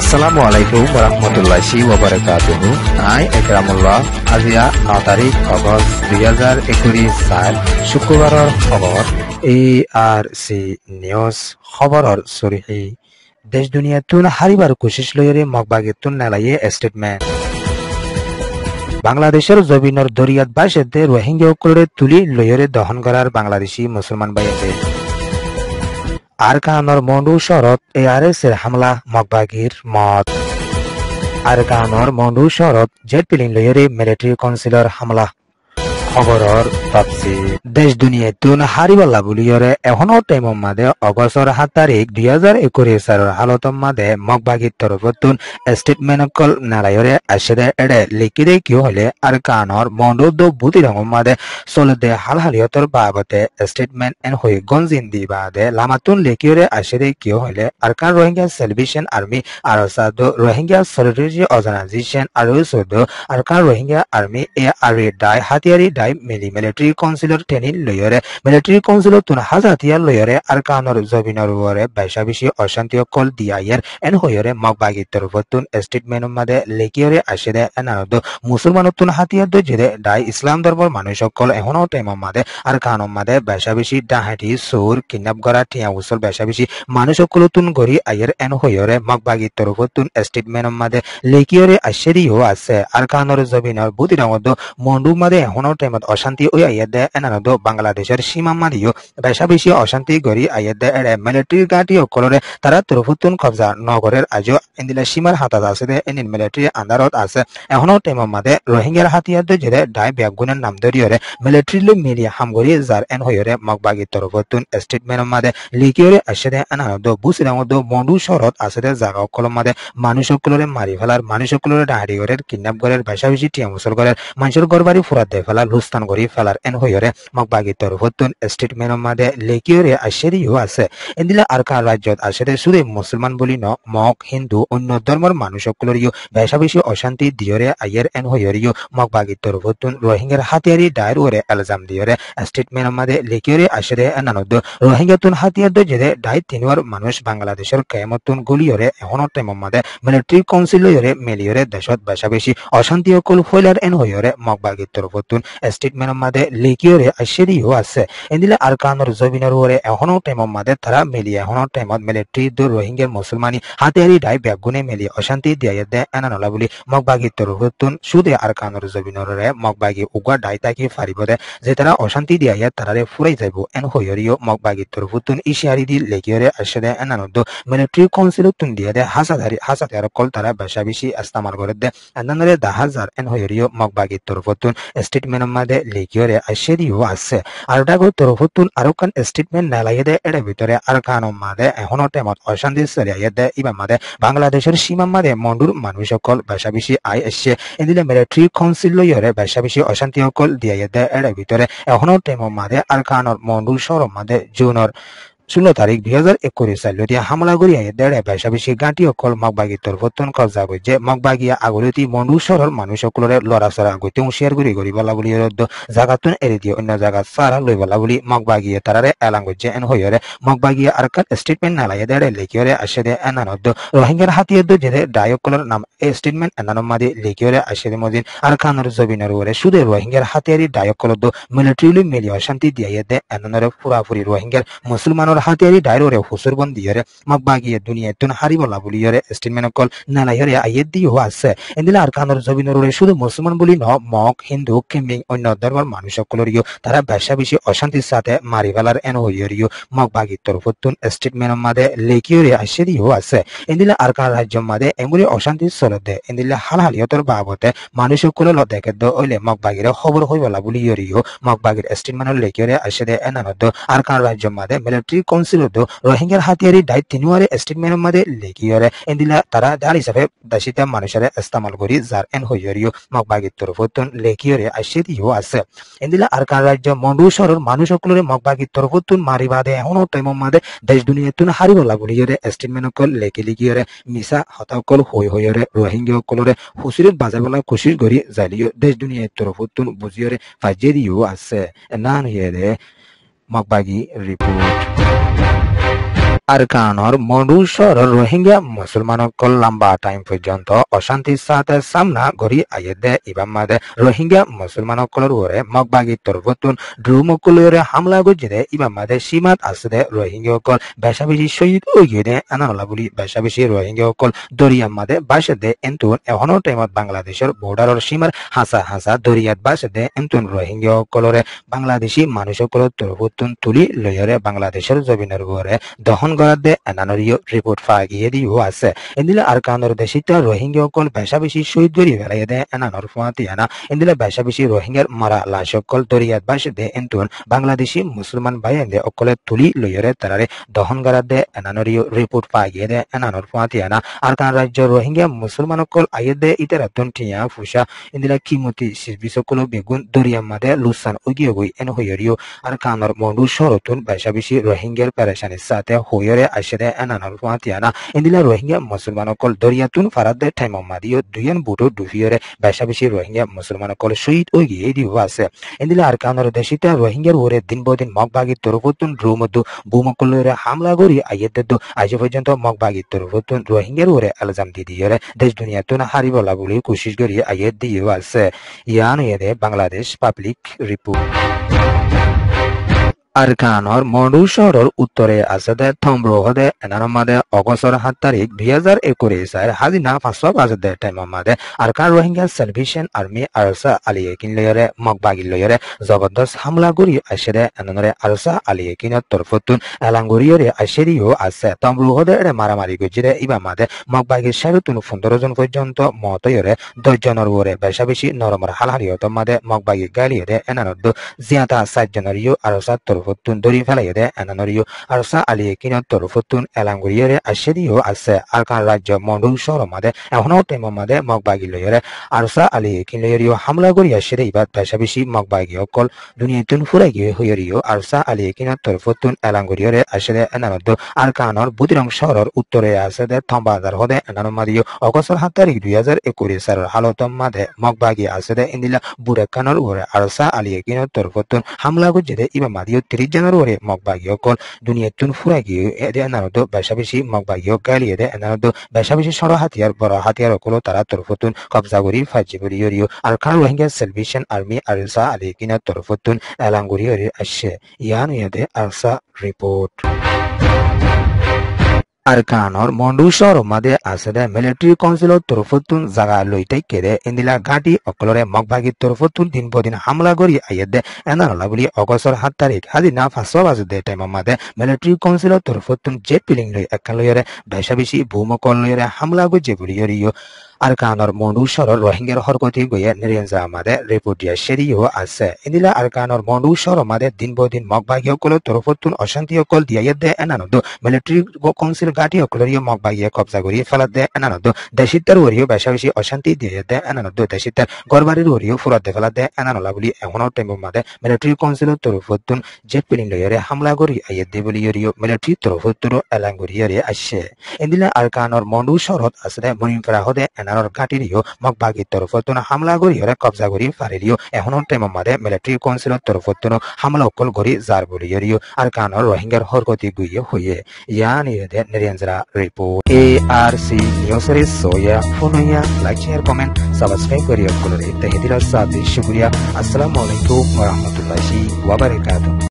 Assalamualaikum warahmatullahi wabarakatuh. I Ekramullah আজিয়া 9 তাৰিখ August 2021 সাল শুক্ৰবাৰৰ খবৰ ARC নিউজ খবৰৰ চৰিহি দেশ দুনিয়াতুন হাৰিবাৰ কোশিশ লয়ৰে মগবাগিতুন নালায়ে স্টেটমেন্ট বাংলাদেশের জমিনের দরিয়াত বাসেতে রোহিঙ্গাসকলরে তুলি লয়রে দহন করার বাংলাদেশি মুসলমান বাইতে আরকানর মন্ডু শরত ARS এর হামলা মগবাগির মত আরকানর মন্ডু শরত জেট প্লেন লয়রে মিলিটারি কাউন্সিলর হামলা খবরর তাফসীর দেশ দুনিয়াতুন হারিবাল্লা বুলিয়রে এখনো টাইমর মাদে অগস্টর 7 তারিখ 2021 সালের হালতম মাদে মগবাগির তরফতুন স্টেটমেন্ট কল নালায়রে আসেদে এডে লিখিদে কি হলে আরকানর মন্ডুদ বুতি রঙ মাদে চলতে হালহালিয়তর বাবতে স্টেটমেন্ট এন হই গঞ্জিন্দি বাদে লামাতুন লিখিয়রে আসেদে কি হলে আরকান রোহিঙ্গা সেলিব্রেশন আর্মি আর সাদ রোহিঙ্গা সলিডারিটি অর্গানাইজেশন আর সদ Arkan Rohingya army ARA die হাতিয়ারি die military councillor টেনিল লয়রে military councillor তুন হাজাতিয়ার লয়রে আরকানর জবিনর ওরে বাইশাবিশি অশান্তি কল দিয়ায়ের এন হয়রে মগবাগি তরফতুন স্টেটমেন্ট মাদে লেকিয়রে আসেদে এনারদ মুসলমানতুন হাতিয়ার দজেদে ডাই ইসলাম ধর্মের মানুষ সকল এখনো টাইম মাদে আরকানর মাদে বাইশাবিশি ডাহাটি সুর কিডন্যাপ করা টিয়া উসল বাইশাবিশি মানুষ সকলতুন গরি আয়ের এন হয়রে মগবাগি তরফতুন স্টেটমেন্ট মাদে লেকিয়রে আসেদিও আছে আরকানর জবিনর বুদিরামদ মন্ডু মাদে এখনো অশান্তি ওই আইয়াদে এনারদ বাংলাদেশের সীমা মাদিও বেশি অশান্তি গড়ি আইয়াদে এড়ে মিলিটারি গাটি অকলরে তারা তরফতুন কবজা নগরের আজও ইন্দিলা সীমার হাতাত আছে দে এনিন মিলিটারি আন্দারত আছে এখনো টাইম মাদে রোহিঙ্গার হাতিয়ার জেরে ডাই ব্যাগুনের নাম ধরিয়রে মিলিটারি লো মিলিয়া হামগরি যার এন হইরে মগবাগি তরফতুন স্টেটমেন্ট মাদে লিকিয়রে আসে দে এনারদ বুসিরামদ মন্ডু শহরত আছে দে জায়গা অকলম মাদে মানুষ সকলরে মারি ফেলার মানুষ সকলরে ডাহারি গরের কিডন্যাপ গরের বেশি টিয়া মুসল গরের মানুষের গরবারি ফুরাত দে ফেলার লুস্তান গরি ফেলার এন হইরে মগবাগি তরফতুন স্টেটমেন্ট মাদে লেকিয়রে আশেরিও আছে এন্দিলা আরকান রাজ্যত আসেদে শুধু মুসলমান বলি ন মগ হিন্দু অন্য ধর্মের মানুষ সকলরিও বেশি অশান্তি দিয়রে আইয়ের এন হইরিও মগবাগি তরফতুন রোহিঙ্গার হাতিয়ারি ডায়ের ওরে এলজাম দিয়রে স্টেটমেন্ট মাদে লেকিয়রে আসেদে এনানদ রোহিঙ্গাতুন হাতিয়ার দজেদে ডাই তিনওয়ার মানুষ বাংলাদেশের কেমতুন গলিয়রে এখনো টাইম মাদে মিলিটারি কাউন্সিলরে মেলিয়রে দেশত বেশি অশান্তি অকল ফয়লার এন হইরে মগবাগি তরফতুন স্টেটমেন্ট মাদে লেকিয়রে আশেরিও আছে এন্দিলা আরকানর জবিনর ওরে এখনো টাইম মাদে তারা মেলি এখনো টাইমত মিলিটারি দো রোহিঙ্গার মুসলমানি হাতিয়ারি ডাই ব্যাগুনে মেলি অশান্তি দিয়ায় দে এনানলা বলি মগবাগি তরফতুন সুদে আরকানর জবিনরে মগবাগি উগা ডাই তাকি ফারিব দে যে তারা অশান্তি দিয়ায় তারারে ফুরাই যাইব এন হইরিও মগবাগি তরফতুন ইশারি দি লেকিয়রে আসে দে এনানদ মিলিটারি কাউন্সিলতুন দিয়ে দে হাসাদার কল তারা বেশি ইস্তেমাল করে দে এনানরে 10,000 এন হইরিও মগবাগি তরফতুন স্টেটমেন্ট মাদে লেকিয়রে আশেরিও আছে আর ডাগো তরফতুন আরকান স্টেটমেন্ট নালায়ে দে এর ভিতরে আরকান মাদে এখনো টাইমত অশান্তি সরিয়ে দে ইবা মাদে বাংলাদেশের সীমা মাদে মন্ডুর মানুষ সকল বেশি আই এসে এদিলে মিলিটারি কাউন্সিল লয়রে বেশি অশান্তি সকল দিয়ে দে এর ভিতরে এখনো টাইম মাদে আরকানর মন্ডুর শহর মাদে জুনের 16 তারিখ 2021 সালে দিয়া হামলা করিয়া দেড়ে বেশি গাঁটি অকল মগবাগি তরফতুন কবজা করছে মগবাগিয়া আগলতি মন্ডু শহরের মানুষ সকলরে লড়াচড়া গতি হুঁশিয়ার করি বলা বলি জাগাতুন এরি দিয়ে অন্য জায়গা সারা লই বলা বলি মগবাগিয়া তারারে এলাং করছে এন হইরে মগবাগিয়া আরকান স্টেটমেন্ট নালায় দেড়ে লেকিয়রে আসে দে এনানদ রোহিঙ্গার হাতিয়ার যে ডায়কলর নাম স্টেটমেন্ট এনানম মাদি লেকিয়রে আসে দে মদিন আরকানর জবিনর ওরে শুধু রোহিঙ্গার হাতিয়ারি ডায়কলর মিলিটারি মিলি অশান্তি দিয়ে দে এনানরে পুরাপুরি রোহিঙ্গার মুসলমানের হাতিয়ারি ডায়রে হুসুরবন দিয়রে মগবাগিয়ে দুনিয়াতুন হারিবলা বলিয়রে স্টেটমেন্ট কল নালাইরে আইয়ে দিও আছে এন্দিলা আরকানর জবিনরে শুধু মুসলমান বলি ন মগ হিন্দু কিমিং অন্য ধর্মের মানুষ সকলরিও তারা বেশি অশান্তির সাথে মারি ফেলার এন হইরিও মগবাগি তরফতুন স্টেটমেন্ট মাদে লেকিয়রে আসে দিও আছে এন্দিলা আরকান রাজ্য মাদে এমুরি অশান্তি চলতে এন্দিলা হালহালিয়তর বাবতে মানুষ সকল দেখে দ ওইলে মগবাগিরে খবর হইবলা বলিয়রিও মগবাগির স্টেটমেন্ট লেকিয়রে আসে দে এনানদ আরকান রাজ্য মাদে মিলিটারি কাউন্সিলর রোহিঙ্গার হাতিয়ারি ডাই তিনওয়ারে স্টেটমেন্ট মাদে লেকিয়রে এন্দিলা তারা দার হিসাবে দাসিতা মানুষের ইস্তেমাল করি যার এন হইরিও মগবাগি তরফতুন লেকিয়রে আসে দিও আছে এন্দিলা আরকান রাজ্য মন্ডু শহরের মানুষ সকলরে মগবাগি তরফতুন মারি বাদে এখনো টাইম মাদে দেশ দুনিয়াতুন হারিবলা বলিয়রে স্টেটমেন্ট কল লেকিলিগিয়রে মিসা হতাকল হইরে রোহিঙ্গা সকলরে হুসিরত বাজাবলা কোশিশ করি জালিও দেশ দুনিয়ার তরফতুন বুঝিয়রে ফাজে দিও আছে না নিয়ে মগবাগি রিপোর্ট আরকানর মরুশর রোহিঙ্গা মুসলমানসকল লম্বা টাইম পর্যন্ত অশান্তির সাথে সামনা গড়ি আইয়েদে ইবামাদে রোহিঙ্গা মুসলমানসকলের ওরে মগবাগি তরফতুন ড্রুমকুলরে হামলা গজিদে ইবামাদে সীমাত আসদে রোহিঙ্গাসকল বেশা বেশি শহীদ হইয়ে আনালা বলি বেশা বেশি রোহিঙ্গাসকল দরিয়ার মাদে বাসেদে এন্তুন এখনো টাইমত বাংলাদেশের বর্ডারের সীমার হাসা হাসা দরিয়াত বাসেদে এন্তুন রোহিঙ্গাসকলরে বাংলাদেশি মানুষসকলের তরফতুন তুলি লইরে বাংলাদেশের জমিনের ওরে দহন গড়াতে এনানরিও রিপোর্ট ফাগিয়ে দিও আছে এদিলে আরকানর দেশিতা রোহিঙ্গাসকল বেশা বেশি শহীদ গড়ি ফেলাই দে এনানর ফুয়াতি আনা এদিলে বেশা বেশি রোহিঙ্গার মারা লাশসকল দরিয়াত বাসে দে এন্তুন বাংলাদেশি মুসলমান ভাইয়েন্দে অকলে তুলি লইরে তারারে দহন গড়াতে এনানরিও রিপোর্ট ফাগিয়ে দে এনানর ফুয়াতি আনা আরকান রাজ্য রোহিঙ্গা মুসলমানসকল আইয়ে দে ইতারাতুন টিয়া ফুসা এদিলে কিমতি সিরবিসকল বেগুন দরিয়ার মাদে লুসান উগিয়ে গই এন হইরিও আরকানর মন্ডু শরতুন বেশা বেশি রোহিঙ্গার পেরেশানির সাথে হইরে আসে এনানর ফুয়াতিয়ানা ইন্দিলা রোহিঙ্গা মুসলমানসকল দরিয়াতুন ফারাদে ঠাইমাদিও দুইয়ান বুটো ডুফিয়রে বেশা বেশি রোহিঙ্গা মুসলমানসকল শহীদ হয়ে গিয়ে দিব আছে ইন্দিলা আরকানর দেশিতা রোহিঙ্গার ওরে দিন বদিন মগবাগি তরফতুন ড্রুমদু বুমকলরে হামলা করি আইয়েদু আজ পর্যন্ত মগবাগি তরফতুন রোহিঙ্গার ওরে আলজাম দি দিয়রে দেশ দুনিয়াতুন হারিবলা বলে কোশিশ করি আইয়ে দিও আছে ইয়ান এদে বাংলাদেশ পাবলিক রিপোর্ট আরকানর মন্ডু শহরের উত্তরে আছে থম্ব্রহদে এনারমাদে অগস্টর 7 তারিখ 2021 হাজিনা 5 বাজে টাইমমাদে Arakan Rohingya Salvation Army ARSA আলিয়েকিন লয়রে মগবাগি লয়রে জবরদস্ত হামলা করি আসে এনানরে আরসা আলিয়েকিনের তরফতুন এলাঙ্গুরিয়রে আসেরিও আছে থম্ব্রহদে মারামারি গজিরে ইবামাদে মগবাগির 15 জন পর্যন্ত মতয়রে 10 জনের ওরে বেশা বেশি নরমর হালহারিয়ত মাদে মগবাগি গালিয়ে এনানর জিয়াতা 7 জনেরিও আরসা তরফতুন দরি ফেলাই দে এনানরিও আরসা আলিয়েকিনের তরফতুন এলাঙ্গুরিয়রে আসেরিও আছে আরকান রাজ্য মন্ডল শহর মাদে এখনো টাইম মাদে মগবাগি লয়রে আরসা আলিয়েকিন লয়রিও হামলা করি আসে ইবাদ বেশা বেশি মগবাগি অকল দুনিয়াতুন ফুরাই গিয়ে হইরিও আরসা আলিয়েকিনের তরফতুন এলাঙ্গুরিয়রে আসে এনানদ আরকানর বুদিরং শহরের উত্তরে আছে দে থম্বাদার হদে এনানমাদিও অগস্টর 7 তারিখ 2021 হালত মাদে মগবাগি আছে দে ইন্দিলা বুড়াকানর ওরে আরসা আলিয়েকিনের তরফতুন হামলা গজিদে ইবা মাদিও 30 জানুয়ারি মগবাগি অকল দুনিয়াতুন ফুরাই গিয়ে এদে এনানদ বেশা বেশি মগবাগি গালিয়ে দে এনানদ বেশা বেশি সড় হাতিয়ার বড় হাতিয়ার অকল তারা তরফতুন কবজা করি ফাজি করি ইয়রিও Arakan Rohingya Salvation Army ARSA আলিয়েকিনের তরফতুন এলাঙ্গুরিয়রে আসে ইয়ান এদে আরসা রিপোর্ট আরকানর মন্ডু শহর মাদে আছে মিলিটারি কাউন্সিলর তরফতুন জাগা লইটাই কেদে ইন্দিলা ঘাটি অকলরে মগবাগির তরফতুন দিন বদিন হামলা করি আইয়েদে এনারলা বলি অগস্টর 7 তারিখ হাজিনা 5 বাজে টাইম মাদে মিলিটারি কাউন্সিলর তরফতুন জেট পিলিং লই একান লইরে বেশা বেশি ভূমকল লইরে হামলা গজে বলি ইয়রিও আরকানর মন্ডু শহর রোহিঙ্গার হরকতি গইয়ে নিরঞ্জা মাদে রিপোর্ট দিয়া সেরিও আছে ইন্দিলা আরকানর মন্ডু শহর মাদে দিন বদিন মগবাগি অকল তরফতুন অশান্তি অকল দিয়া দে এনানদ মিলিটারি কাউন্সিল গাটি অকলরিও মগবাগি কবজা করি ফেলাত দে এনানদ দেশিতার ওরিও বেশা বেশি অশান্তি দিয়ে দে এনানদ দেশিতার গরবারির ওরিও ফুরাত দে ফেলাত দে এনানলা বলি এখনো টাইম মাদে মিলিটারি কাউন্সিল তরফতুন জেট পিলিং লইরে হামলা করি আইয়ে দে বলি ইয়রিও মিলিটারি তরফতুন এলাঙ্গুরিয়রে আসে ইন্দিলা আরকানর মন্ডু শহরত আছে মনিমফেরা হদে এনানর ঘাটিরিও মগবাগির তরফতুন হামলা করিয়রে কবজা করি ফারিরিও এখনো টাইম মাদে মিলিটারি কাউন্সিলর তরফতুন হামলা অকল করি জার বলি ইয়রিও আরকানর রোহিঙ্গার হরকতি গুইয়ে হইয়ে ইয়ান এদে নিরঞ্জরা রিপোর্ট ARC নিউজরে সোয়া ফোনয়া লাইক শেয়ার কমেন্ট সাবস্ক্রাইব করি অকলরে তহিদির সাথে শুকরিয়া আসসালামু আলাইকুম ওয়া রাহমাতুল্লাহি ওয়া বারাকাতুহু।